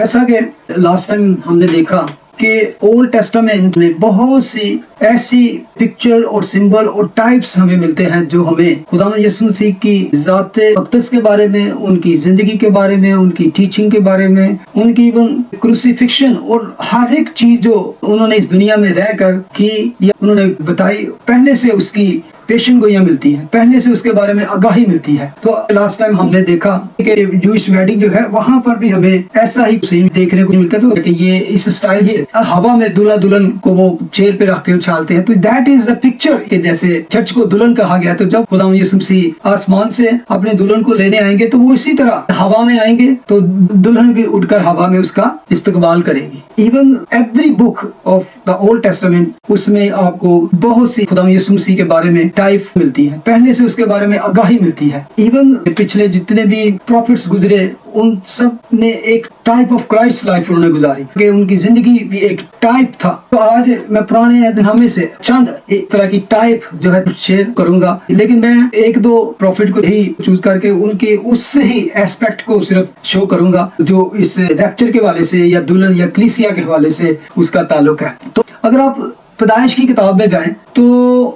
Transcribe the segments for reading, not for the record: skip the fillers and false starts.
جیسا کہ last time ہم نے دیکھا کہ اولڈ ٹیسٹامنٹ میں بہت سی ایسی پکچر اور سمبل اور ٹائپس ہمیں ملتے ہیں جو ہمیں خداوند یسوع مسیح کی ذات اقدس کے بارے میں، ان کی زندگی کے بارے میں، ان کی ٹیچنگ کے بارے میں، ان کی ایون کروسیفکشن اور ہر ایک چیز جو انہوں نے اس دنیا میں رہ کر کی یا انہوں نے بتائی، پہلے سے اس کی پیشن گوئیاں ملتی ہیں، پہلے سے اس کے بارے میں آگاہی ملتی ہے۔ تو لاسٹ ٹائم ہم نے دیکھا کہ جوئش ویڈنگ جو ہے وہاں پر بھی ہمیں ایسا ہی سین دیکھنے کو ملتا ہے، تو کہ یہ اس سٹائل سے ہوا میں دلہا دلہن کو وہ چیئر پہ رکھ کے اچھالتے ہیں، تو دیٹ از دا پکچر کہ جیسے چرچ کو دلہن کہا گیا، تو جب خداوند یسوع مسیح آسمان سے اپنے دلہن کو لینے آئیں گے تو وہ اسی طرح ہوا میں آئیں گے، تو دلہن بھی اٹھ کر ہوا میں اس کا استقبال کریں گی۔ Even every book of the Old Testament, اس میں آپ کو بہت سی خداوند یسوع مسیح کے بارے میں ٹائپ ملتی ہے، پہلے سے اس کے بارے میں آگاہی ملتی ہے۔ ایون پچھلے جتنے بھی پروفٹس گزرے ان سب نے ایک ٹائپ آف کرائسٹ لائف انہوں نے گزاری، کہ ان کی زندگی بھی ایک ٹائپ تھا۔ تو آج میں پرانے عہد نامے سے چند ایک طرح کی ٹائپ جو ہے شیئر کروں گا، لیکن میں ایک دو پروفٹ کو ہی چوز کر کے ان کے اس سے ہی ایسپیکٹ کو صرف شو کروں گا جو اس ریپچر کے حوالے سے یا دلہن یا کلیسیا کے حوالے سے اس کا تعلق ہے۔ تو اگر آپ پیدائش کی کتاب میں جائیں تو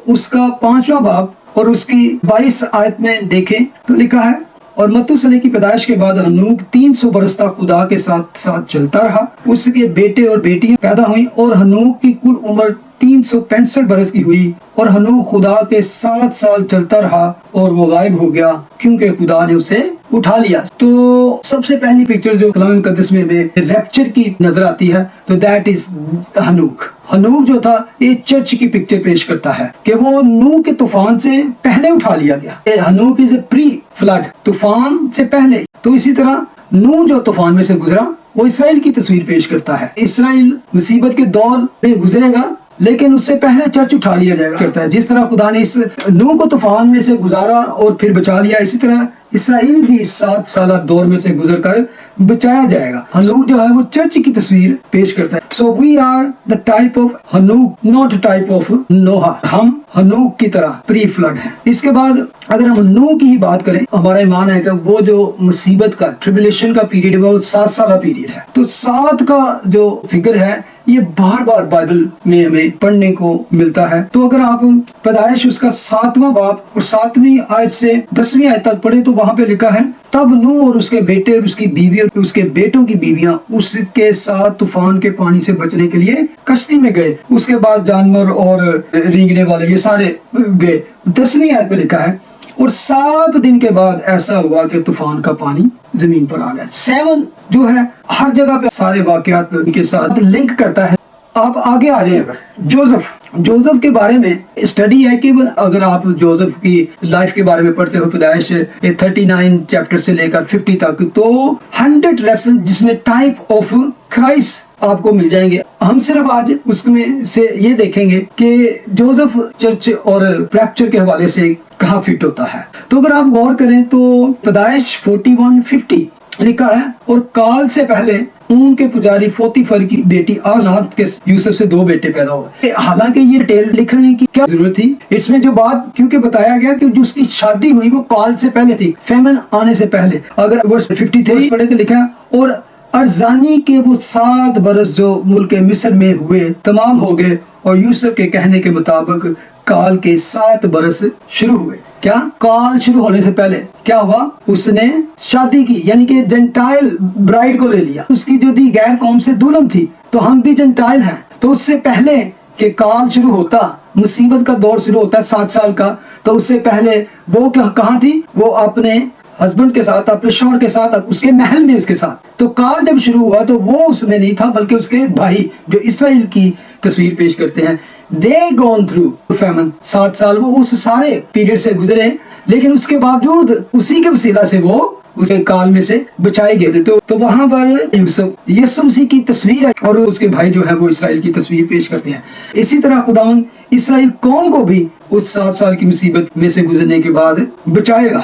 اس کا 5واں باب اور اس کی 22 آیت میں دیکھیں تو لکھا ہے، اور متوسلح کی پیدائش کے بعد ہنوک 300 برس تک خدا کے ساتھ چلتا رہا، اس کے بیٹے اور بیٹیاں پیدا ہوئیں، اور ہنوک کی کل عمر 365 برس کی ہوئی، اور ہنوک خدا کے 7 سال چلتا رہا اور وہ غائب ہو گیا کیونکہ خدا نے اسے اٹھا لیا۔ تو سب سے پہلی پکچر جو کلام مقدس میں ریپچر کی نظر آتی ہے تو دیٹ از ہنوک۔ ہنوک جو تھا یہ چرچ کی پکچر پیش کرتا ہے کہ وہ نوح کے طوفان سے پہلے اٹھا لیا گیا۔ ہنوک از اے پری فلڈ، طوفان سے پہلے۔ تو اسی طرح نوح جو طوفان میں سے گزرا وہ اسرائیل کی تصویر پیش کرتا ہے۔ اسرائیل مصیبت کے دور میں گزرے گا لیکن اس سے پہلے چرچ اٹھا لیا جائے گا کرتا ہے۔ جس طرح خدا نے اس نوح کو طوفان میں سے گزارا اور پھر بچا لیا، اسی طرح اسرائیل بھی 7 سالہ دور میں سے گزر کر بچایا جائے گا۔ ہنوک جو ہے وہ چرچ کی تصویر پیش کرتا ہے۔ So we are the type of ہنوک، not type of نوح۔ ہم ہنوک کی طرح پری فلڈ ہیں۔ اس کے بعد اگر ہم نوح کی ہی بات کریں، ہمارا ایمان ہے کہ وہ جو مصیبت کا ٹریبلیشن کا پیریڈ ہے وہ 7 سالہ پیریڈ ہے۔ تو 7 کا جو فگر ہے یہ بار بار بائبل میں ہمیں پڑھنے کو ملتا ہے۔ تو اگر آپ پیدائش اس کا 7واں باب اور 7ویں آیت سے 10ویں آیت تک پڑھیں تو وہاں پہ لکھا ہے، تب نوح اور اس کے بیٹے اور اس کی بیوی اور اس کے بیٹوں کی بیویاں اس کے ساتھ طوفان کے پانی سے بچنے کے لیے کشتی میں گئے۔ اس کے بعد جانور اور رینگنے والے یہ سارے گئے۔ 10ویں آیت میں لکھا ہے، اور 7 دن کے بعد ایسا ہوا کہ طوفان کا پانی زمین پر آ گیا۔ 7 جو ہے ہر جگہ پہ سارے واقعات کے ساتھ لنک کرتا ہے۔ آپ آگے آ جائیں، جوزف کے بارے میں اسٹڈی ہے کہ اگر آپ جوزف کی لائف کے بارے میں پڑھتے ہو، پیدائش 39 چیپٹر سے لے کر 50 تک، تو 100 ریفرنس جس میں ٹائپ آف کرائسٹ آپ کو مل جائیں گے۔ ہم صرف آج اس میں سے یہ دیکھیں گے کہ جوزف چرچ اور ریپچر کے حوالے سے کہاں فٹ ہوتا ہے۔ تو اگر آپ غور کریں تو پیدائش 41:50 لکھا ہے، اور کال سے پہلے ان کے پجاری فوتیفر کی بیٹی آزاد کے یوسف سے 2 بیٹے پیدا ہوئے۔ حالانکہ یہ ڈیٹیل لکھنے کی کیا ضرورت تھی؟ اس میں جو بات کیونکہ بتایا گیا کہ جو اس کی شادی ہوئی وہ کال سے پہلے تھی، فیمن آنے سے پہلے۔ اگر ورس 53 پڑھے تو لکھا ہے، اور ارزانی کے وہ 7 برس جو ملک مصر میں ہوئے تمام ہو گئے، اور یوسف کے کہنے کے مطابق کال کے 7 برس شروع ہوئے۔ کیا کال شروع ہونے سے پہلے کیا ہوا؟ اس نے شادی کی، یعنی کہ جنٹائل برائڈ کو لے لیا۔ اس کی جو تھی غیر قوم سے دلہن تھی، تو ہم بھی جنٹائل ہیں۔ تو اس سے پہلے کہ کال شروع ہوتا، مصیبت کا دور شروع ہوتا ہے 7 سال کا، تو اس سے پہلے وہ کہاں تھی؟ وہ اپنے ہسبینڈ کے ساتھ، اپنے شوہر کے ساتھ، اس کے محل میں اس کے ساتھ۔ تو کال جب شروع ہوا تو وہ اس میں نہیں تھا، بلکہ اس کے بھائی جو اسرائیل کی تصویر پیش کرتے ہیں، they gone through famine، 7 سال وہ اس سارے پیریڈ سے گزرے، لیکن اس کے باوجود اسی کے وسیلہ سے وہ اس کال میں سے بچائے گئے۔ تو وہاں پر یوسف یسوع مسیح کی تصویر ہے، اور اس کے بھائی جو ہے وہ اسرائیل کی تصویر پیش کرتے ہیں۔ اسی طرح خداوند اسرائیل قوم کو بھی اس 7 سال کی مصیبت میں سے گزرنے کے بعد بچائے گا۔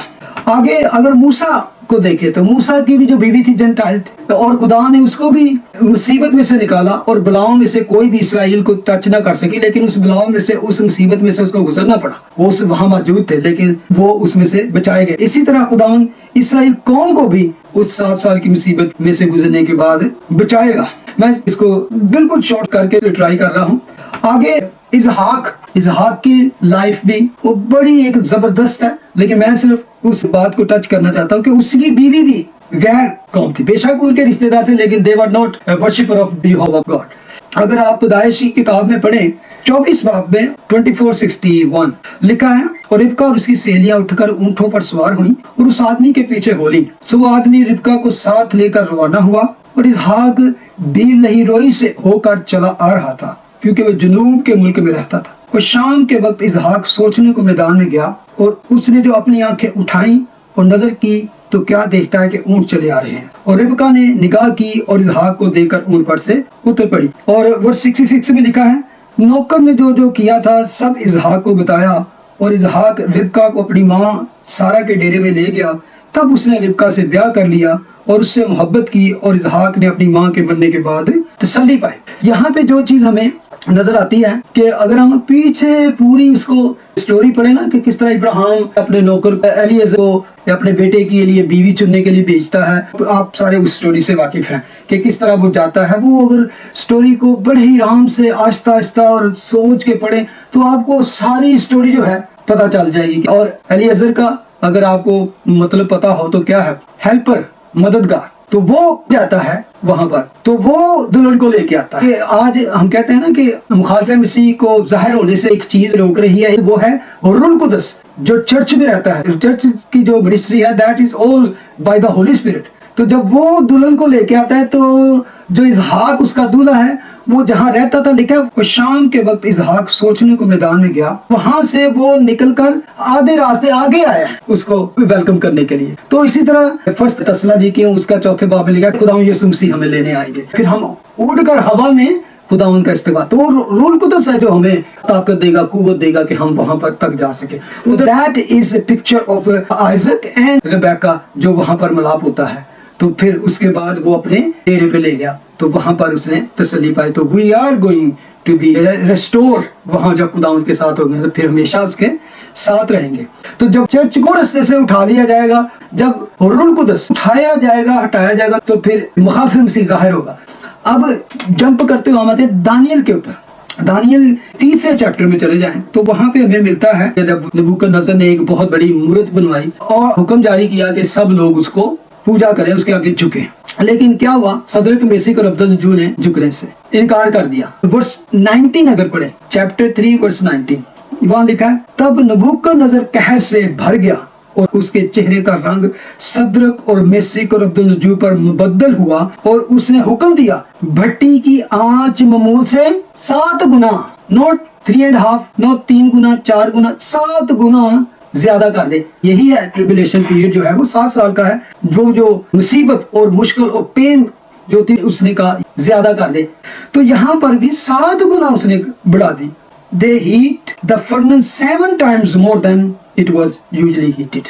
آگے اگر موسیٰ کو دیکھے تو موسیٰ کی بھی جو بیوی تھی جنٹائل، اور خدا نے اس کو بھی مصیبت میں سے نکالا، اور بلاؤں میں سے کوئی بھی اسرائیل کو ٹچ نہ کر سکی، لیکن اس بلاؤں میں سے، اس مصیبت میں سے اس کو گزرنا پڑا۔ وہ وہاں موجود تھے لیکن وہ اس میں سے بچائے گئے۔ اسی طرح خدا इसराइल कौम को भी उस 7 साल की मुसीबत में से गुजरने के बाद बचाएगा। मैं इसको बिल्कुल शॉर्ट करके ट्राई कर रहा हूँ। आगे इजहाक की लाइफ भी वो बड़ी एक जबरदस्त है, लेकिन मैं सिर्फ उस बात को टच करना चाहता हूँ कि उसकी बीवी भी गैर कौम थी। बेशक उनके रिश्तेदार थे, लेकिन they were not worshipper of Jehovah God. अगर आप पैदाइश की किताब में पढ़ें 24 बाब में 24:61 लिखा है, और रिबका और उसकी सहेलियां उठकर ऊंटों पर सवार हुई और उस आदमी के पीछे हो ली। सो वो आदमी रिबका को साथ लेकर रवाना हुआ, और इसहाक बीर लहीरोई से होकर चला आ रहा था, क्योंकि वो जनूब के मुल्क में रहता था। और शाम के वक्त इसहाक सोचने को मैदान में गया, और उसने जो अपनी आंखें उठाई और नजर की तो क्या देखता है कि ऊंट चले आ रहे हैं। और रिबका ने निगाह की और इसहाक को देखकर ऊंट पर से उतर पड़ी। और वर्स 66 में लिखा है, नौकर ने जो जो किया था सब इसहाक को बताया, और इसहाक रिबका को अपनी माँ सारा के डेरे में ले गया। तब उसने रिबका से ब्याह कर लिया और उससे मोहब्बत की, और इसहाक ने अपनी माँ के मरने के बाद तसल्ली पाई। यहाँ पे जो चीज हमें नजर आती है कि अगर हम पीछे पूरी उसको स्टोरी पढ़े ना, कि किस तरह इब्राहिम अपने नौकर एलिएज़र को या अपने बेटे के लिए बीवी चुनने के लिए भेजता है, आप सारे उस स्टोरी से वाकिफ हैं कि किस तरह वो जाता है। वो अगर स्टोरी को बड़े ही आराम से आहिस्ता आहिस्ता और सोच के पढ़े तो आपको सारी स्टोरी जो है पता चल जाएगी। और एलिएज़र का अगर आपको मतलब पता हो तो क्या है, हेल्पर, मददगार। तो वो जाता है वहां पर, तो वो दुल्हन को लेके आता है। आज हम कहते हैं ना कि मुखालिफ मसीह को जाहिर होने से एक चीज रोक रही है, वो है रूह कुदस जो चर्च में रहता है। चर्च की जो मिनिस्ट्री है that is all by the Holi spirit. तो जब वो दुल्हन को लेके आता है, तो जो इसहाक उसका दूल्हा है वो जहाँ रहता था, लिखा वो शाम के वक्त इसहाक सोचने को मैदान में गया, वहां से वो निकलकर आधे रास्ते आगे आया उसको वेलकम करने के लिए। तो इसी तरह फर्स्ट तस्सलुनीकी उसका 4 बाब में लिखा, खुदा यीशु मसीह हमें लेने आएंगे, फिर हम उड़कर हवा में खुदा उनका इस्तेमाल। तो रूह कुदस है जो हमें ताकत देगा, कुव्वत देगा कि हम वहां पर तक जा सके। तो that is a picture of Isaac and Rebecca जो वहां पर मिलाप होता है। तो फिर उसके बाद वो अपने डेरे पे ले गया, तो वहां पर उसने तसल्ली पाई। तो we are going to be restore, वहां जब खुदा उनके साथ हो गए तो फिर हमेशा उसके साथ रहेंगे। तो जब चर्च को रास्ते से उठा लिया जाएगा, जब रूह कुदस उठाया जाएगा, हटाया जाएगा, तो फिर मुखालिफ मसीह जाहिर होगा। अब जंप करते हुए हम आते हैं दानियल के ऊपर। दानियल 3 चैप्टर में चले जाएं तो वहां पे हमें मिलता है जब नबूकदनेस्सर ने एक बहुत बड़ी मूर्त बनवाई और हुक्म जारी किया कि सब लोग उसको पूजा करें, उसके आगे झुके। लेकिन क्या हुआ, सदरक मेसिक और अब्दुलजू ने झुकने से इनकार कर दिया। वर्स 19 अगर पढ़े, चैप्टर 3 वर्स 19, वहां लिखा है, तब नबूकदनेस्सर कहर से भर गया और उसके चेहरे का रंग सदरक और मेसिक और अब्दुलजू पर मुबद्दल हुआ, और उसने हुक्म दिया भट्टी की आंच मामूल से 7 गुना, नॉट 3.5, नॉट 3 गुना, 4 गुना, 7 गुना ज्यादा कर दे। यही है ट्रिबुलेशन पीरियड जो है वो 7 साल का है। जो मुसीबत और मुश्किल और पेन जो थी उसने कहा ज्यादा कर दे। तो यहाँ पर भी 7 गुना उसने बढ़ा दी। They heat the furnace 7 times more than it was usually heated।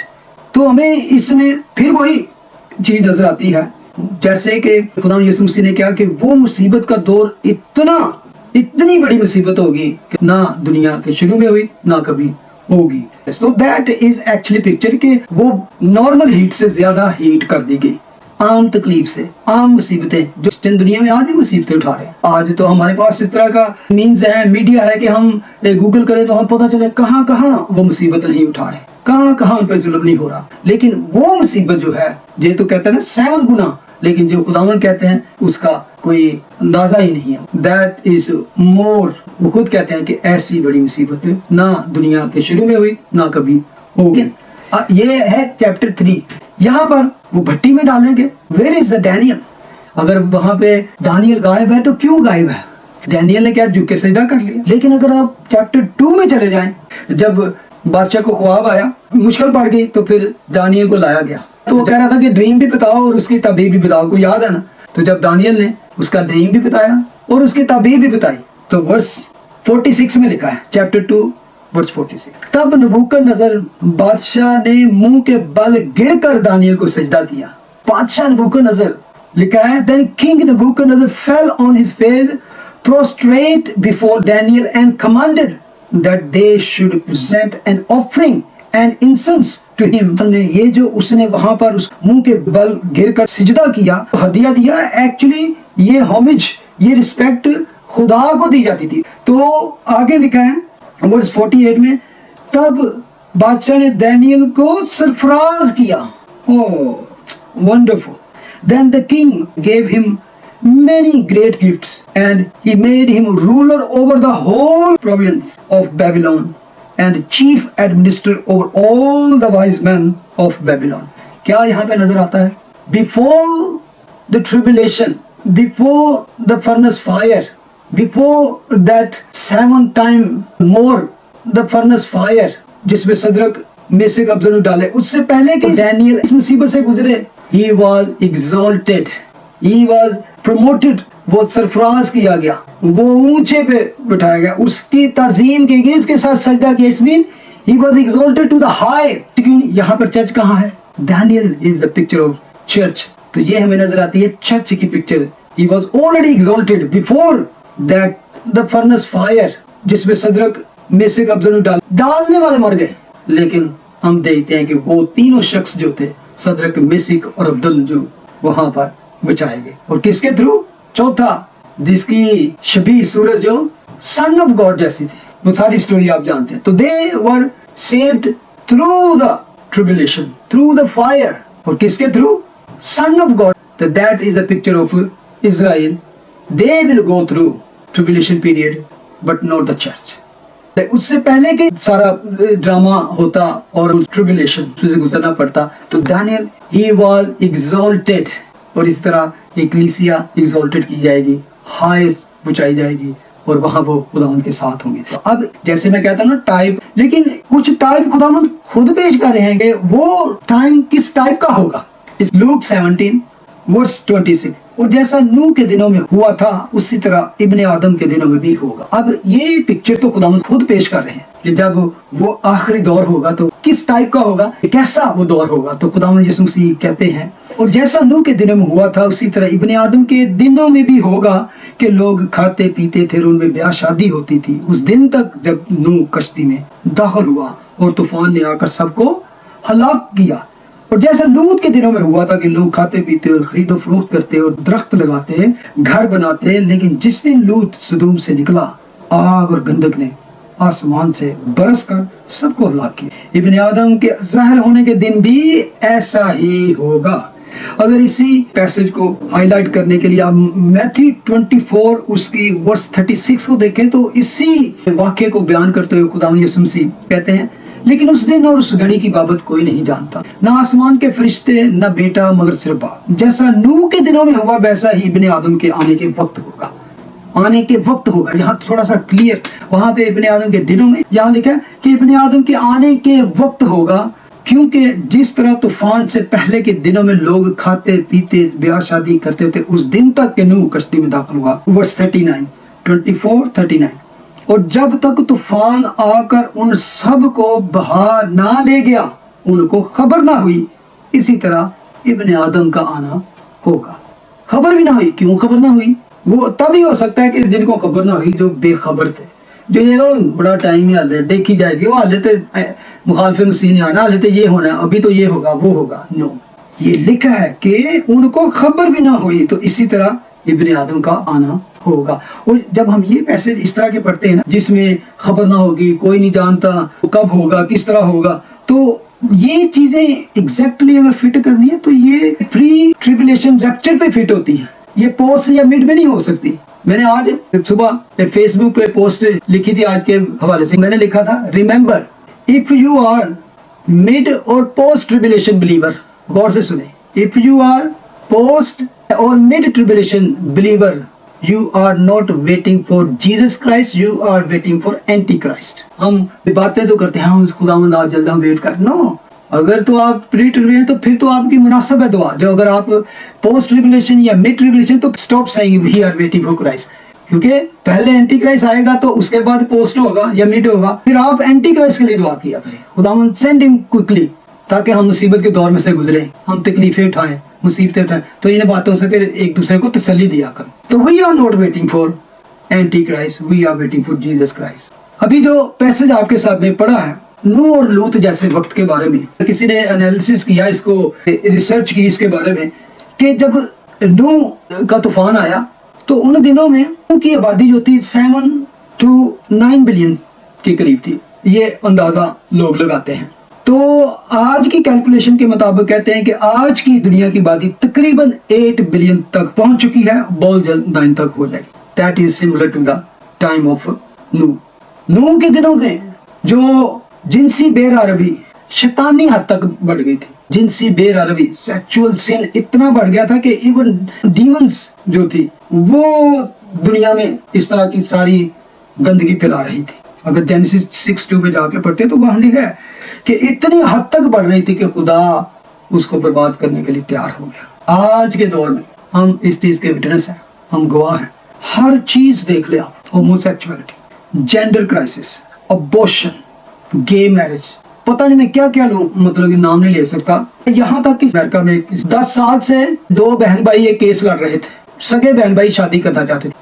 तो हमें इसमें फिर वही चीज नजर आती है जैसे कि खुदा यीशु मसीह ने कहा कि वो मुसीबत का दौर इतनी बड़ी मुसीबत होगी कि ना दुनिया के शुरू में हुई ना कभी होगी। तो दैट इज एक्चुअली पिक्चर कि वो नॉर्मल हीट से ज्यादा हीट कर दी गई, आम तकलीफ से, आम मुसीबतें जो दुनिया में आज भी मुसीबतें उठा रहे हैं। आज तो हमारे पास इस तरह का मीन्स है, मीडिया है कि हम गूगल करें तो हम पता चले कहाँ कहाँ वो मुसीबत नहीं उठा रहे, कहाँ कहाँ उन पर जुल्म नहीं हो रहा। लेकिन वो मुसीबत जो है, ये तो कहते हैं ना 7 गुना, लेकिन जो खुदावन कहते हैं उसका कोई अंदाजा ही नहीं है। दैट इज मोर, वो खुद कहते हैं कि ऐसी बड़ी मुसीबत ना दुनिया के शुरू में हुई ना कभी होगी। ये है चैप्टर 3। यहाँ पर वो भट्टी में डालेंगे। Where is the Daniel? अगर वहां पे दानियल गायब है तो क्यों गायब है? डैनियल ने क्या झुक के सजदा कर लिया? लेकिन अगर आप चैप्टर 2 में चले जाएं, जब बादशाह को ख्वाब आया, मुश्किल पड़ गई, तो फिर दानियल को लाया गया। तो वो कह रहा था कि ड्रीम भी बताओ और उसकी ताबीर भी बताओ, को याद है ना? तो जब दानियल ने उसका ड्रीम भी बताया और उसकी ताबीर भी बताई, तो वर्स 46 में लिखा है, चैप्टर 2 वर्स 46, तब नबूकदनेस्सर बादशाह ने मुंह के बल गिरकर दानियल को सजदा किया। बादशाह नबूकदनेस्सर, लिखा है, then King Nebuchadnezzar fell on his face prostrate before Daniel and commanded that they should present an offering and incense to him. ये जो उसने वहां पर उस मुंह के बल गिर कर सिजदा किया, हदिया दिया, एक्चुअली ये होमिज, ये रिस्पेक्ट खुदा को दी जाती थी। तो आगे लिखा है वर्स 48 में, तब बादशाह ने दानियल को सरफराज किया। ओह wonderful. Then the king gave him many great gifts and he made him ruler over the whole province of Babylon and chief administrator over all the wise men of Babylon. क्या यहाँ पे नजर आता है? Before the tribulation, before the furnace fire, before that 7 time more the furnace fire जिसमें सदरक Meshach अबदनगो डाले, उससे पहले कि दानियल इस मुसीबत से गुजरे, he was exalted, he was promoted, वो सरफराज किया गया, वो ऊंचे पे बिठाया गया, उसकी ताजीम की गई, उसके साथ सजदा किया। It's mean he was exalted to the high। लेकिन यहाँ पर चर्च कहाँ है? Daniel is the picture of church। तो ये हमें नजर आती है चर्च की picture. He was already exalted before that the furnace fire जिसमें सदरक मेशक अबदनगो डालने वाले मर गए, लेकिन हम देखते हैं कि वो तीनों शख्स जो थे, सदरक मेशक और अबदनगो, वहां पर बचाए गए। और किसके थ्रू? चौथा, जिसकी शबीह सूरत जो सन ऑफ गॉड जैसी थी, वो सारी स्टोरी आप जानते हैं। तो they were saved through the tribulation, through the fire. और किसके थ्रू? Son of God. तो that is the picture of Israel. They will go through tribulation period but not the church. उससे पहले कि सारा ड्रामा होता और ट्रिबुलेशन से गुजरना पड़ता, तो दानियल ही वाज एग्जॉल्टेड। और इस तरह इक्लीसिया एग्जॉल्टेड की जाएगी, हाई पहुंचाई जाएगी, और वहां वो खुदावंद के साथ होंगे। तो अब जैसे मैं कहता ना टाइप, लेकिन कुछ टाइप खुदावंद खुद पेश कर रहे हैं कि वो टाइम किस टाइप का होगा। लूक 17 वर्स 26, और जैसा नूह के दिनों में हुआ था उसी तरह इब्ने आदम के दिनों में भी होगा। अब ये पिक्चर तो खुदावंद खुद पेश कर रहे हैं कि जब वो आखिरी दौर होगा तो किस टाइप का होगा, कैसा वो दौर होगा। तो खुदावंद यीशु मसीह कहते हैं, और जैसा नूह के दिनों में हुआ था उसी तरह इब्ने आदम के दिनों में भी होगा कि लोग खाते पीते थे, उनमें ब्याह शादी होती थी, उस दिन तक जब नूह कश्ती में दाखिल हुआ और तूफान ने आकर सबको हलाक किया। और जैसा लूत के दिनों में हुआ था कि लोग खाते पीते और खरीदो फरोख्त करते और दरख्त लगाते, घर बनाते, लेकिन जिस दिन लूत सदूम से निकला, आग और गंधक ने आसमान से बरस कर सबको हलाक किया। इब्ने आदम के ज़ाहिर होने के दिन भी ऐसा ही होगा। अगर इसी पैसेज को हाईलाइट करने के लिए आप मैथ्यू 24 उसकी वर्स 36 को देखें, तो इसी वाक्य को बयान करते हुए खुदावंद यीशु मसीह कहते हैं, लेकिन उस दिन और उस घड़ी की बाबत कोई नहीं जानता, ना आसमान के फरिश्ते, ना बेटा, मगर सिर्फ बाप। जैसा नूह के दिनों में हुआ वैसा ही इब्ने आदम के आने के वक्त होगा। आने के वक्त होगा, यहाँ थोड़ा सा क्लियर, वहां पे इब्ने आदम के दिनों में, यहाँ लिखा है कि इब्ने आदम के आने के वक्त होगा, क्योंकि जिस तरह तूफान से पहले के दिनों में लोग खाते पीते ब्याह शादी करते थे, उस दिन तक के नूह कश्ती में दाखिल हुआ। वर्स 24-39, और जब तक तूफान आकर उन सब को बहा ना ले गया, उनको खबर ना हुई, इसी तरह इब्ने आदम का आना होगा। खबर भी ना हुई, क्यों खबर ना हुई? वो तभी हो सकता है कि जिनको खबर ना हुई, जो बेखबर थे, जो ये बड़ा टाइम ही हाले देखी जाएगी, वो हाले तो मुखालिफे मसीह ने आना, हाले तो ये होना, अभी तो ये होगा वो होगा। नो, ये लिखा है कि उनको खबर भी ना हुई, तो इसी तरह इब्ने आदम का आना होगा। और जब हम ये पैसेज इस तरह के पढ़ते हैं ना, जिसमें खबर ना होगी, कोई नहीं जानता कब होगा, किस तरह होगा, तो ये चीजें एग्जैक्टली अगर फिट करनी है तो ये प्री ट्रिबुलेशन रैप्चर पे फिट होती है, ये पोस्ट या मिड में नहीं हो सकती। मैंने आज सुबह फेसबुक पे पोस्ट लिखी थी आज के हवाले से, मैंने लिखा था, remember if you are mid और पोस्ट ट्रिबुलेशन बिलीवर, गौर से सुने, इफ यू आर पोस्ट और mid tribulation believer, you are not waiting for Jesus Christ, you are waiting for Antichrist। हम बातें तो करते हैं, हम खुदावंद आज जल्द हम वेट कर, नो, अगर तो आप प्री ट्रिबुलेशन तो फिर तो आपकी मुनासिब है दुआ। जो अगर आप पोस्ट ट्रिबुलेशन या मिड ट्रिबुलेशन, तो stop saying we are waiting for Christ, क्योंकि पहले एंटी क्राइस्ट आएगा तो उसके बाद पोस्ट होगा या मिड होगा, फिर आप एंटी क्राइस्ट के लिए दुआ किया करें, खुदावंद सेंड हिम क्विकली, ताकि हम मुसीबत के दौर में से गुजरे, हम तकलीफें उठाएं, मुसीबतें उठाएं। तो इन बातों से फिर एक दूसरे को तसल्ली दिया कर। तो we are not waiting for antichrist, we are waiting for Jesus Christ. अभी जो पैसेज आपके साथ में पढ़ा है नूह और लूत जैसे वक्त के बारे में किसी ने एनालिसिस किया, इसको रिसर्च की इसके बारे में, कि जब नूह का तूफान आया तो उन दिनों में उनकी आबादी जो थी 7 to 9 बिलियन के करीब थी, ये अंदाजा लोग लगाते हैं। तो आज की कैलकुलेशन के मुताबिक कहते हैं कि आज की दुनिया की आबादी तकरीबन 8 बिलियन तक पहुंच चुकी है, बहुत जल्द 9 तक हो जाएगी। That is similar to the time of नूह के दिनों में जो जिनसी बेरहरवी शैतानी हद तक बढ़ गई थी। जिनसी बेरहरवी, सेक्सुअल सिन इतना बढ़ गया था कि इवन डीमंस जो थी वो दुनिया में इस तरह की सारी गंदगी फैला रही थी। अगर जेनेसिस 6:2 में जाके पढ़ते तो वहां लिखा है कि इतनी हद तक बढ़ रही थी कि खुदा उसको बर्बाद करने के लिए तैयार हो गया। आज के दौर में हम इस चीज के विटनेस हैं, हम गवाह हैं। हर चीज देख ले आप, homosexuality, gender crisis, abortion, gay marriage, पता नहीं मैं क्या क्या लूं, मतलब ये नाम नहीं ले सकता। यहाँ तक कि अमेरिका में 10 साल से 2 बहन भाई एक केस लड़ रहे थे, सगे बहन भाई शादी करना चाहते थे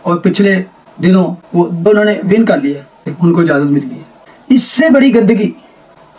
और पिछले दिनों वो दोनों ने विन कर लिया, उनको इजाजत मिल गई। इससे बड़ी गंदगी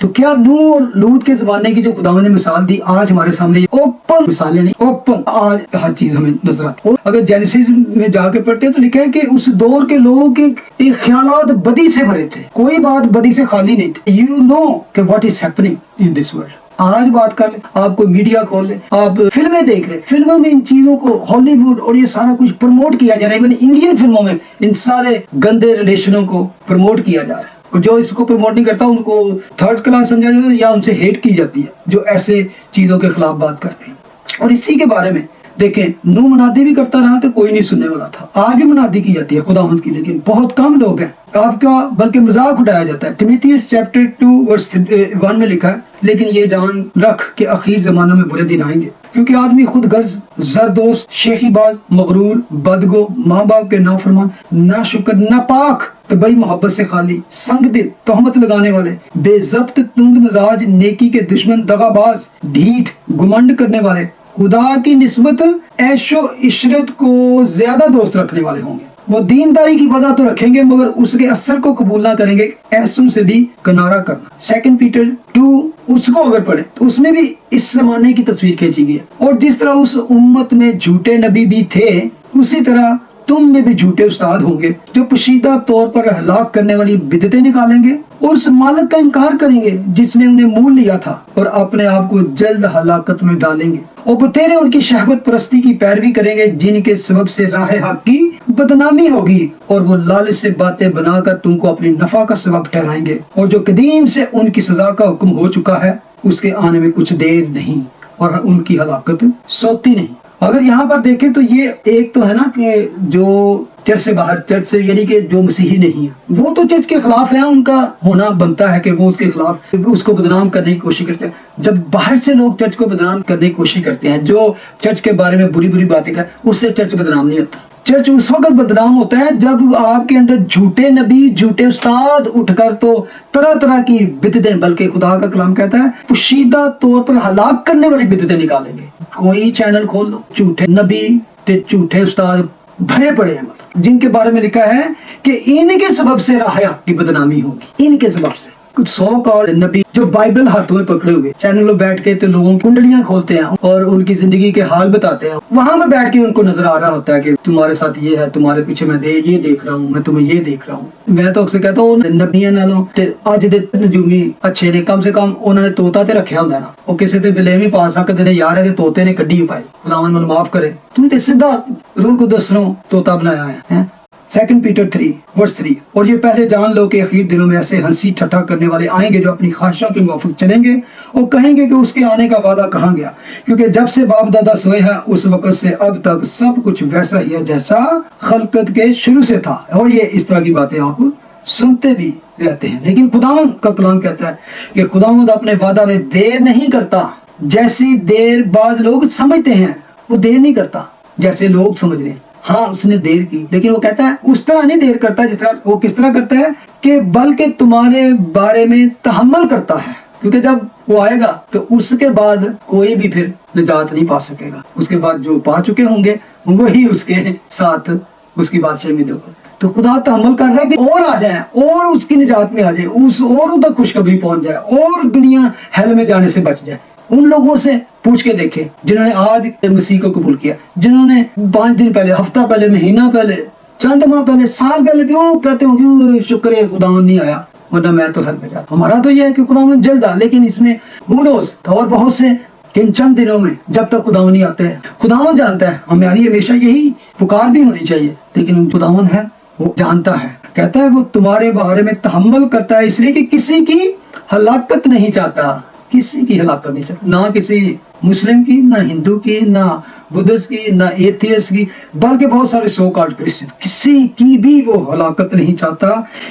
तो क्या नूह और लूत के जमाने की जो खुदावंद ने मिसाल दी, आज हमारे सामने ओपन मिसालें नहीं, ओपन आज हर चीज हमें नजर आती है। अगर जेनेसिस में जाके पढ़ते हैं तो लिखा है कि उस दौर के लोगों के ख्यालात बदी से भरे थे, कोई बात बदी से खाली नहीं थी। यू नो कि what is happening in this world. आज बात कर ले, आप कोई मीडिया खोल ले, आप फिल्में देख ले, फिल्मों में इन चीजों को हॉलीवुड और ये सारा कुछ प्रमोट किया जा रहा है। इवन इंडियन फिल्मों में इन सारे गंदे रिलेशनों को प्रमोट किया जा रहा है। और जो इसको प्रमोट नहीं करता उनको थर्ड क्लास समझा जाता है या उनसे हेट की जाती है, जो ऐसे चीजों के खिलाफ बात करते हैं। और इसी के बारे में देखें, नूह मनादी भी करता रहा तो कोई नहीं सुनने वाला था। आज भी मनादी की जाती है खुदावंद की, लेकिन बहुत कम लोग हैं। आपका बल्कि मजाक उड़ाया जाता है। तिमुथियुस चैप्टर 2:1 में लिखा है, लेकिन ये जान रख कि आखिर जमानों में बुरे दिन आएंगे, क्योंकि आदमी खुद गर्ज, जरदोस्त, शेखीबाज, मगरूर, बदगो, माँ बाप के नाफरमान, नाशुक्र, नापाक, तबई मोहब्बत से खाली, संग दिल, तोहमत लगाने वाले, बेजब्त, तुंद मिजाज, नेकी के दुश्मन, दगाबाज, ढीठ, घुमंड करने वाले, खुदा की निस्बत ऐशो इशरत को ज्यादा दोस्त रखने वाले होंगे। वो दीनदारी की वजह तो रखेंगे मगर उसके असर को कबूल ना करेंगे। ऐसों से भी किनारा करना। 2 पीटर 2 उसको अगर पढ़े तो उसमें भी इस जमाने की तस्वीर खींची गई है। और जिस तरह उस उम्मत में झूठे नबी भी थे, उसी तरह तुम में भी झूठे उस्ताद होंगे जो पोशीदा तौर पर हलाक करने वाली बिदतें निकालेंगे और उस मालिक का इनकार करेंगे जिसने उन्हें मोल लिया था, और अपने आप को जल्द हलाकत में डालेंगे। और बतेरे उनकी शहवत परस्ती की पैरवी करेंगे, जिनके सबब से राह हक की बदनामी होगी, और वो लालच से बातें बनाकर तुमको अपनी नफा का सबब ठहराएंगे। और जो कदीम से उनकी सजा का हुक्म हो चुका है, उसके आने में कुछ देर नहीं और उनकी हलाकत सोती नहीं। अगर यहाँ पर देखें तो ये एक तो है ना कि जो चर्च से बाहर, चर्च से यानी कि जो मसीही नहीं है, वो तो चर्च के खिलाफ है, उनका होना बनता है कि वो उसके खिलाफ उसको बदनाम करने की कोशिश करते हैं। जब बाहर से लोग चर्च को बदनाम करने की कोशिश करते हैं, जो चर्च के बारे में बुरी बुरी बातें कर, उससे चर्च बदनाम नहीं होता। चर्च उस वक्त बदनाम होता है जब आपके अंदर झूठे नबी, झूठे उस्ताद उठकर तो तरह तरह की बिदतें, बल्कि खुदा का कलाम कहता है पोशीदा तौर पर हलाक करने वाली बिदतें निकालेंगे। कोई चैनल खोल लो, झूठे नबी ते झूठे उस्ताद भरे पड़े हैं, मतलब जिनके बारे में लिखा है कि इनके सबब से राह की बदनामी होगी। इनके सबब से कुछ 100 कॉल नबी जो बाइबल हाथों में पकड़े हुए चैनल में बैठ के तो लोगों की कुंडलियां खोलते हैं और उनकी जिंदगी के हाल बताते हैं। वहां पर बैठ के उनको नजर आ रहा होता है कि तुम्हारे साथ ये है, तुम्हारे पीछे मैं ये देख रहा हूँ, मैं तुम्हें ये देख रहा हूँ। मैं तो अक्सर कहता हूँ नबियां नालों ते अज दे नजूमी अच्छे ने, कम से कम उन्होंने तोता ते रखा होंदा ना, वो किसी ते बिलेवी पा सकते ने, यार है तोते ने कड्डी पाई, खुदावन मन माफ करे, तुम ते सीधा रूह कुदस नूं तोता बनाया है। 2 पीटर 3:3। और ये पहले जान लो कि आखिर दिनों में ऐसे हंसी ठट्ठा करने वाले आएंगे जो अपनी ख्वाहिशों के मुताबिक चलेंगे और कहेंगे कि उसके आने का वादा कहाँ गया, क्योंकि जब से बाप दादा सोए हैं उस वक्त से अब तक सब कुछ वैसा ही है जैसा खलकत के शुरू से था। और ये इस तरह की बातें आप सुनते भी रहते हैं, लेकिन खुदावंद का कलाम कहता है कि खुदावंद अपने वादा में देर नहीं करता, जैसी देर बाद लोग समझते हैं वो देर नहीं करता जैसे लोग समझ रहे हैं। हाँ, उसने देर की, लेकिन वो कहता है उस तरह नहीं देर करता जिस तरह वो किस तरह करता है कि बल्कि तुम्हारे बारे में तहम्मुल करता है, क्योंकि जब वो आएगा तो उसके बाद कोई भी फिर निजात नहीं पा सकेगा। उसके बाद जो पा चुके होंगे वही उसके साथ उसकी बादशाही में होगा। تو خدا تحمل کر رہا ہے کہ اور آ جائیں اور اس کی نجات میں آ جائے، اس اور تک خوشخبری پہنچ جائے اور دنیا ہیل میں جانے سے بچ جائے۔ ان لوگوں سے پوچھ کے دیکھیں جنہوں نے آج مسیح کو قبول کیا، جنہوں نے 5 دن پہلے، ہفتہ پہلے، مہینہ پہلے، چند ماہ پہلے، سال پہلے کیوں کہتے ہوں کیوں شکر ہے خداوند نہیں آیا ورنہ میں تو ہیل میں جاتا۔ ہمارا تو یہ ہے کہ خداوند جلد آ، لیکن اس میں who knows، اور بہت سے ان چند دنوں میں جب تک خداوند نہیں آتے ہیں، خداوند جانتا ہے۔ ہماری ہمیشہ یہی پکار بھی ہونی چاہیے، لیکن خداوند ہے وہ جانتا ہے، کہتا ہے وہ تمہارے بارے میں تحمل کرتا ہے اس لیے کہ کسی کی ہلاکت نہیں چاہتا، کسی کی ہلاکت نہیں چاہتا، نہ کسی مسلم کی، نہ ہندو کی، نہ بدھسٹ کی، نہ ایتھیسٹ کی، بلکہ بہت سارے سو کالڈ کرسچن، کسی کی بھی وہ ہلاکت نہیں چاہتا۔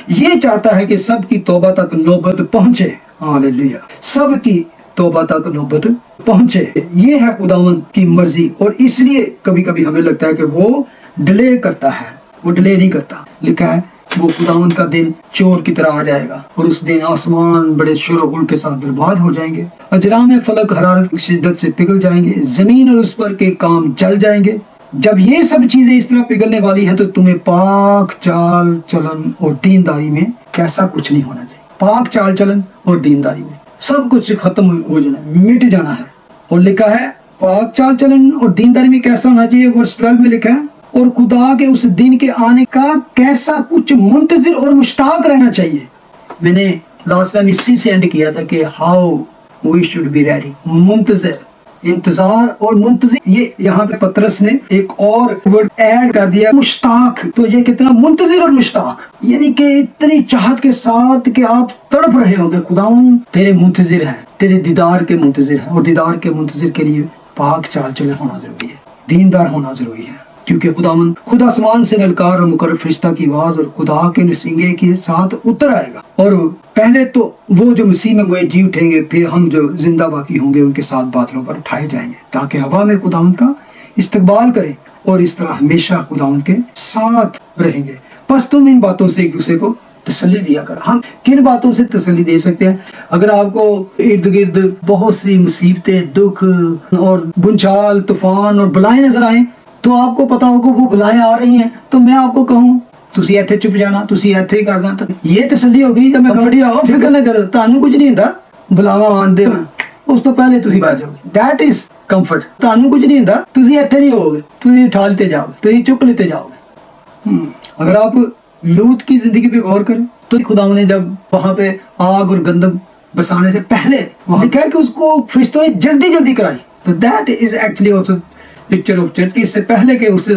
یہ چاہتا ہے کہ سب کی توبہ تک نوبت پہنچے، ہاللیلویہ، سب کی توبہ تک نوبت پہنچے۔ یہ ہے خداوند کی مرضی، اور اس لیے کبھی کبھی ہمیں لگتا ہے کہ وہ ڈیلے کرتا ہے، وہ ڈیلے نہیں کرتا۔ لکھا ہے وہ خداوند کا دن چور کی طرح آ جائے گا، اور اس دن آسمان بڑے شور و غل کے ساتھ برباد ہو جائیں گے، اجرام فلک حرارت کی شدت سے پگھل جائیں گے، زمین اور اس پر کے کام جل جائیں گے۔ جب یہ سب چیزیں اس طرح پگھلنے والی ہیں تو تمہیں پاک چال چلن اور دینداری میں کیسا کچھ نہیں ہونا چاہیے۔ پاک چال چلن اور دینداری میں سب کچھ ختم ہو جانا ہے، مٹ جانا ہے۔ اور لکھا ہے پاک چال چلن اور دینداری میں کیسا ہونا چاہیے، ورس 12 میں لکھا ہے اور خدا کے اس دن کے آنے کا کیسا کچھ منتظر اور مشتاق رہنا چاہیے۔ میں نے لاسٹ ٹائم اسی سے اینڈ کیا تھا کہ how we should be ready, منتظر، انتظار اور منتظر۔ یہ یہاں پہ پطرس نے ایک اور ورڈ ایڈ کر دیا، مشتاق۔ تو یہ کتنا منتظر اور مشتاق، یعنی کہ اتنی چاہت کے ساتھ کہ آپ تڑپ رہے ہوں گے خداوند تیرے منتظر ہے، تیرے دیدار کے منتظر ہے، اور دیدار کے منتظر کے لیے پاک چال چلن ہونا ضروری ہے، دیندار ہونا ضروری ہے، کیونکہ خداوند خود آسمان سے للکار اور مقرر فرشتہ کی آواز اور خدا کے نسنگے کے ساتھ اتر آئے گا، اور پہلے تو وہ جو مسیح میں ہوئے جی اٹھیں گے، پھر ہم جو زندہ باقی ہوں گے ان کے ساتھ بادلوں پر اٹھائے جائیں گے تاکہ ہوا میں خداوند کا استقبال کریں، اور اس طرح ہمیشہ خداوند کے ساتھ رہیں گے۔ بس تم ان باتوں سے ایک دوسرے کو تسلی دیا کر۔ ہم کن باتوں سے تسلی دے سکتے ہیں؟ اگر آپ کو ارد گرد بہت سی مصیبتیں، دکھ اور بنچال، طوفان اور بلائیں نظر آئیں، تو آپ کو پتا ہوگا وہ بلائیں آ رہی ہیں، تو میں آپ کو کہوں تسی ایتھے چپ جانا، تسی ایتھے ہی کرنا، یہ تسلی ہوگی کہ میں کمفرٹ آؤ، فکر نہ کرو، تانوں کچھ نہیں ہوندا، بلاواں آندے اس تو پہلے تسی بچ جاؤ، دیٹ از کمفرٹ۔ تانوں کچھ نہیں ہوندا، تسی ایتھے نہیں ہوگے، تسی اٹھا لیتے جاؤ، تسی چک لیتے جاؤ گے۔ اگر آپ لوط کی زندگی پہ غور کریں تو خدا نے جب وہاں پہ آگ اور گندم برسانے سے پہلے وہاں لکھا ہے کہ اس کو فرشتوں نے جلدی جلدی کرائی، تو that is actually also picture of church. اس سے پہلے کہ اس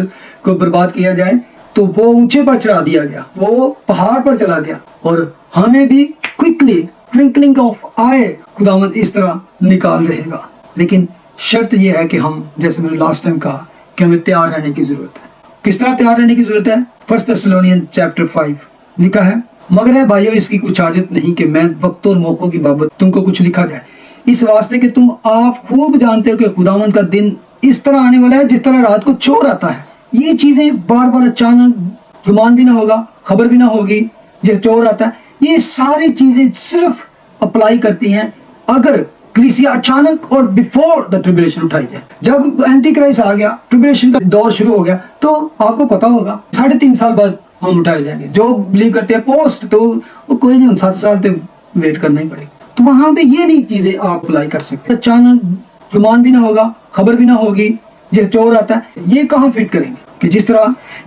کو برباد کیا جائے تو وہ اونچے پر چڑھا دیا گیا، وہ پہاڑ پر چلا گیا، اور ہمیں بھی کوئکلی ٹوئنکلنگ آف آئے خداوند اس طرح نکال رہے گا، لیکن شرط یہ ہے کہ ہم، جیسے میں نے لاسٹ ٹائم کہا، کہ ہمیں تیار رہنے کی ضرورت ہے۔ کس طرح تیار رہنے کی ضرورت ہے؟ 1 Thessalonians chapter 5 لکھا ہے مگر ہے بھائیو اس کی کچھ حاجت نہیں کہ میں وقت اور موقعوں کی بابت تم کو کچھ لکھا جائے، اس واسطے کہ تم آپ خوب جانتے ہو کہ خداوند کا دن اس طرح آنے والا ہے جس طرح رات کو چور آتا ہے۔ یہ چیزیں بار بار اچانک، گمان بھی نہ ہوگا، خبر بھی نہ ہوگی، جیسے چور آتا ہے، یہ ساری چیزیں صرف اپلائی کرتی ہیں اگر کلیسیا اچانک اور بیفور دا ٹریبلیشن اٹھائی جائے۔ جب اینٹی کرائسٹ آ گیا، ٹریبلیشن کا دور شروع ہو گیا، تو آپ کو پتا ہوگا 3.5 سال بعد ہم اٹھائے جائیں گے۔ جو بلیو کرتے ہیں پوسٹ، تو وہ کوئی نہیں، 7 سال تک ویٹ کرنا ہی پڑے گا۔ تو وہاں پہ یہ نہیں چیزیں آپ اپلائی کر سکتے، اچانک گمان بھی نہ ہوگا، خبر بھی نہ ہوگی، جیسے چور آتا ہے، یہ کہاں فٹ کریں گے؟ کہ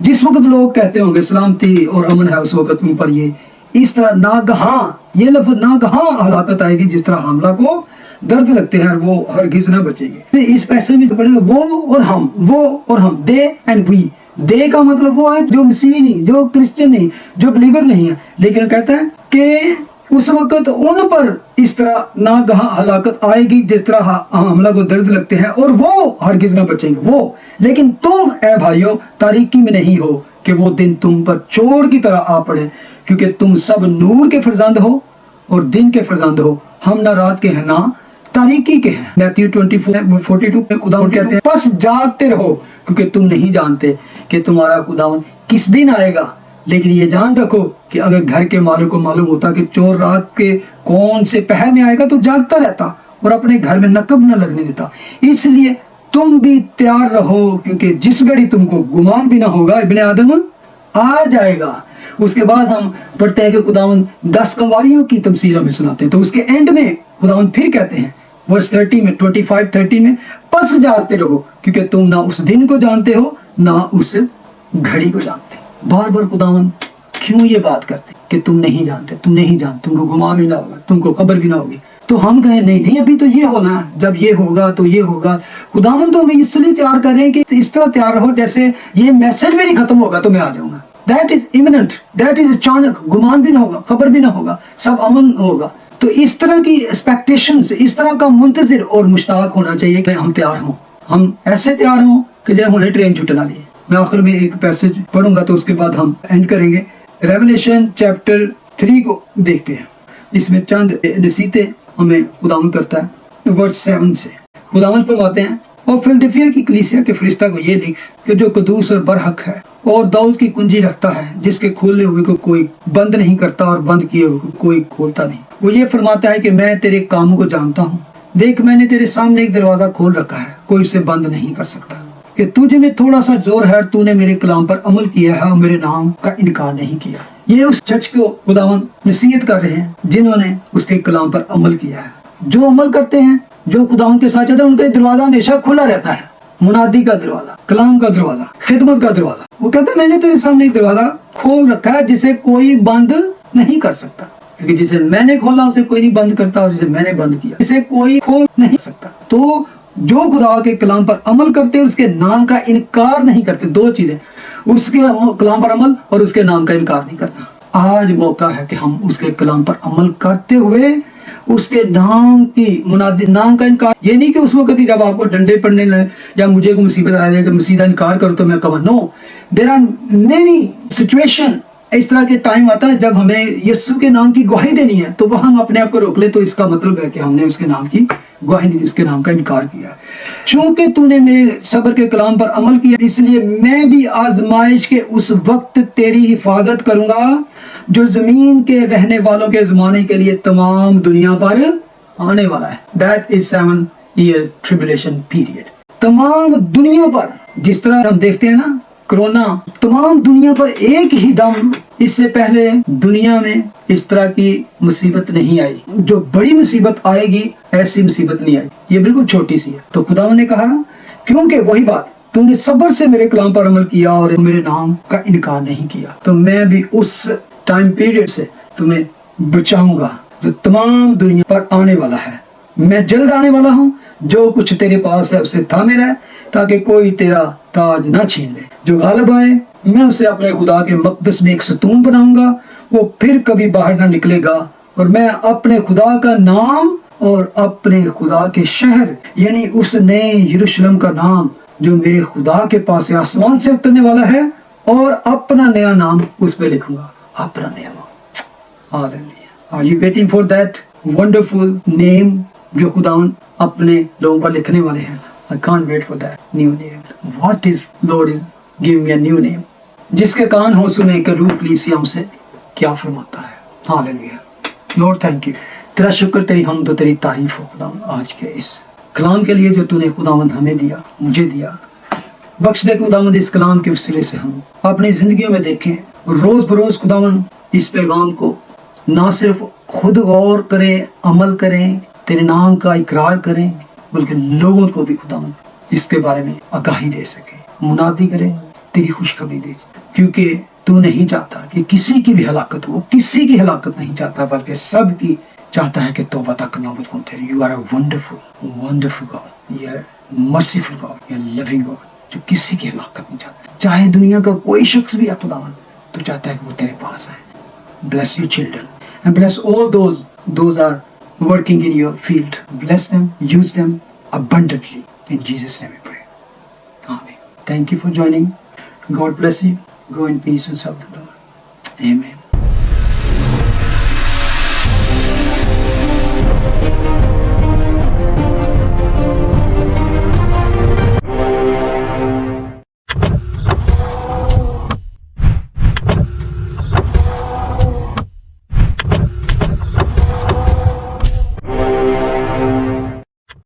جس وقت لوگ کہتے ہوں گے سلامتی اور امن ہے، اس وقت ان پر یہ اس طرح ناگہاں، یہ لفظ ناگہاں ہلاکت آئے گی، جس طرح حملہ کو درد لگتے ہیں، وہ ہرگز نہ بچے گے۔ اس پیسے میں تو پڑے گا وہ اور ہم، دے اینڈ وی۔ دے کا مطلب وہ ہے جو مسیحی نہیں، جو کرسچن نہیں، جو بلیور نہیں ہے، لیکن کہتا ہے کہ اس وقت ان پر اس طرح ناگہاں ہلاکت آئے گی جس طرح حملہ کو درد لگتے ہیں، اور وہ ہرگز نہ بچیں گے۔ وہ لیکن تم اے بھائیو تاریکی میں نہیں ہو کہ وہ دن تم پر چور کی طرح آ پڑے، کیونکہ تم سب نور کے فرزند ہو اور دن کے فرزند ہو، ہم نہ رات کے ہیں نہ تاریکی کے ہیں۔ میتھیو 24:42 میں خداوند کہتے ہیں بس جاگتے رہو کیونکہ تم نہیں جانتے کہ تمہارا خداوند کس دن آئے گا، لیکن یہ جان رکھو کہ اگر گھر کے مالک کو معلوم ہوتا کہ چور رات کے کون سے پہر میں آئے گا تو جاگتا رہتا اور اپنے گھر میں نقب نہ لگنے دیتا۔ اس لیے تم بھی تیار رہو، کیونکہ جس گھڑی تم کو گمان بھی نہ ہوگا ابن آدم आ जाएगा। उसके बाद हम पढ़ते हैं कि खुदावन 10 कंवारियों की तमसील हमें सुनाते हैं। तो उसके एंड में खुदावन फिर कहते हैं वर्स 30 में 25-30 में, बस जागते रहो क्योंकि तुम ना उस दिन को जानते हो ना उस घड़ी को जानते। बार बार खुदावन क्यों ये बात करते कि तुम नहीं जानते, तुम नहीं जानते, तुमको घुमा भी ना होगा, तुमको खबर भी ना होगी। तो हम कहें नहीं नहीं अभी तो ये होना है, जब ये होगा तो ये होगा। खुदावन तो हमें इसलिए तैयार कर रहे हैं कि इस तरह तैयार रहो जैसे ये मैसेज भी नहीं खत्म होगा तो मैं आ जाऊंगा। That is imminent, that is अचानक, गुमान भी ना होगा, खबर भी ना होगा, सब अमन होगा। तो इस तरह की एक्सपेक्टेशंस, इस तरह का मुंतजिर और मुश्ताक होना चाहिए कि हम तैयार हों, हम ऐसे तैयार हों कि जैसे उन्हें ट्रेन छुटना लिए। मैं आखिर में एक पैसेज पढ़ूंगा तो उसके बाद हम एंड करेंगे। रेवलेशन चैप्टर 3 को देखते हैं। इसमें चंद नसीहतें हमें खुदावन करता है। वर्स 7 से खुदावन फरमाते हैं, और फिलदिफिया की कलीसिया के फरिश्ता को ये लिख कि जो कदूस और बरहक है और दाऊद की कुंजी रखता है, जिसके खोले हुए को कोई बंद नहीं करता और बंद किए हुए को कोई खोलता नहीं। वो ये फरमाता है कि मैं तेरे कामों को जानता हूँ, देख मैंने तेरे सामने एक दरवाजा खोल रखा है, कोई उसे बंद नहीं कर सकता। कि तुझे में थोड़ा सा जोर है, तूने मेरे कलाम पर अमल किया है और मेरे नाम का इनकार नहीं किया। ये उस चर्च को खुदावन नसीहत कर रहे हैं जिन्होंने उसके कलाम पर अमल किया है। जो अमल करते हैं, जो खुदावन के साथ चलते हैं, उनका दरवाजा हमेशा खुला रहता है। मुनादी का दरवाजा, कलाम का दरवाजा, खिदमत का दरवाजा। वो कहते हैं मैंने तेरे सामने एक दरवाजा खोल रखा है जिसे कोई बंद नहीं कर सकता, क्योंकि जिसे मैंने खोला उसे कोई नहीं बंद करता, और जिसे मैंने बंद किया इसे कोई खोल नहीं सकता। तो जो खुदा के कलाम पर अमल करते हैं, उसके नाम का इनकार नहीं करते। दो चीजें, उसके कलाम पर अमल और उसके नाम का इनकार नहीं करना। आज मौका है कि हम उसके कलाम पर अमल करते हुए उसके नाम की मुनादी, नाम का इनकार। ये नहीं कि उस वक्त ही जब आपको डंडे पड़ने लगे या मुझे को मुसीबत आ जाए कि मुसीबत इनकार करो तो मैं कहूँ no. There are many situation, इस तरह के टाइम आता है जब हमें यीशु के नाम की गवाही देनी है, तो वह हम अपने आप को रोक ले, तो इसका मतलब है कि हमने उसके नाम की गवाही नहीं दी, उसके नाम का इनकार किया। चूंकि तूने मेरे सब्र के कलाम पर अमल किया, इसलिए मैं भी आजमाइश के उस वक्त तेरी हिफाजत करूंगा जो जमीन के रहने वालों के जमाने के लिए तमाम दुनिया पर आने वाला है। That is 7 year tribulation period. तमाम दुनिया पर, जिस तरह हम देखते हैं ना कोरोना, तमाम दुनिया पर एक ही दम, इससे पहले दुनिया में इस तरह की मुसीबत नहीं आई। जो बड़ी मुसीबत आएगी ऐसी मुसीबत नहीं आई, ये बिल्कुल छोटी सी है। तो खुदा ने कहा क्योंकि वही बात, तुमने सब्र से मेरे कलाम पर अमल किया और मेरे नाम का इनकार नहीं किया, तो मैं भी उस टाइम पीरियड से तुम्हें बचाऊंगा जो तमाम दुनिया पर आने वाला है। मैं जल्द आने वाला हूँ, जो कुछ तेरे पास है उसे थामे रह, ताकि कोई तेरा ताज ना छीन ले। जो गालिब आए, मैं उसे अपने खुदा के मकदस में एक सतून बनाऊंगा, वो फिर कभी बाहर ना निकलेगा, और मैं अपने खुदा का नाम और अपने खुदा के शहर यानी उस नए यरूशलेम का नाम जो मेरे खुदा के पास से आसमान से उतरने वाला है, और अपना नया नाम उस पे लिखूंगा, अपना नया नाम। Hallelujah. Are you waiting for that wonderful name जो खुदावन अपने लोगों पर लिखने वाले हैं? I can't wait for that new name. What is Lord is giving me a new name? जिसके कान हो सुने कि रूह कलीसिया हमसे क्या फरमाता है। हालेलुया। लॉर्ड थैंक यू, तेरा शुक्र, तेरी हमद और तेरी तारीफ हो खुदावन आज के इस कलाम के लिए जो तूने खुदावन हमें दिया, मुझे दिया। बख्श दे खुदावन इस कलाम के वसीले से हम अपनी जिंदगियों में देखें, रोज बरोज खुदावन इस पैगाम को ना सिर्फ खुद गौर करें, अमल करें, तेरे नाम का इकरार करें, बल्कि लोगों को भी खुदावन इसके बारे में आगाही दे सके, मुनादी करें, तेरी खुशखबरी दे, क्योंकि तू नहीं चाहता कि किसी की भी हलाकत हो, किसी की हलाकत नहीं चाहता, बल्कि सब की चाहता है कि तौबा तक नौबत पहुंचे। You are a wonderful wonderful God, you are merciful God, you are loving God, जो किसी की हलाकत नहीं चाहता। चाहे दुनिया का कोई शख्स भी है खुदावन, तो चाहता है कि वो तेरे पास आए। Bless your children and bless all those are working in your field. Bless them, use them abundantly. In Jesus' name we pray. Amen. Thank you for joining. God bless you. Go in peace and serve the Lord. Amen.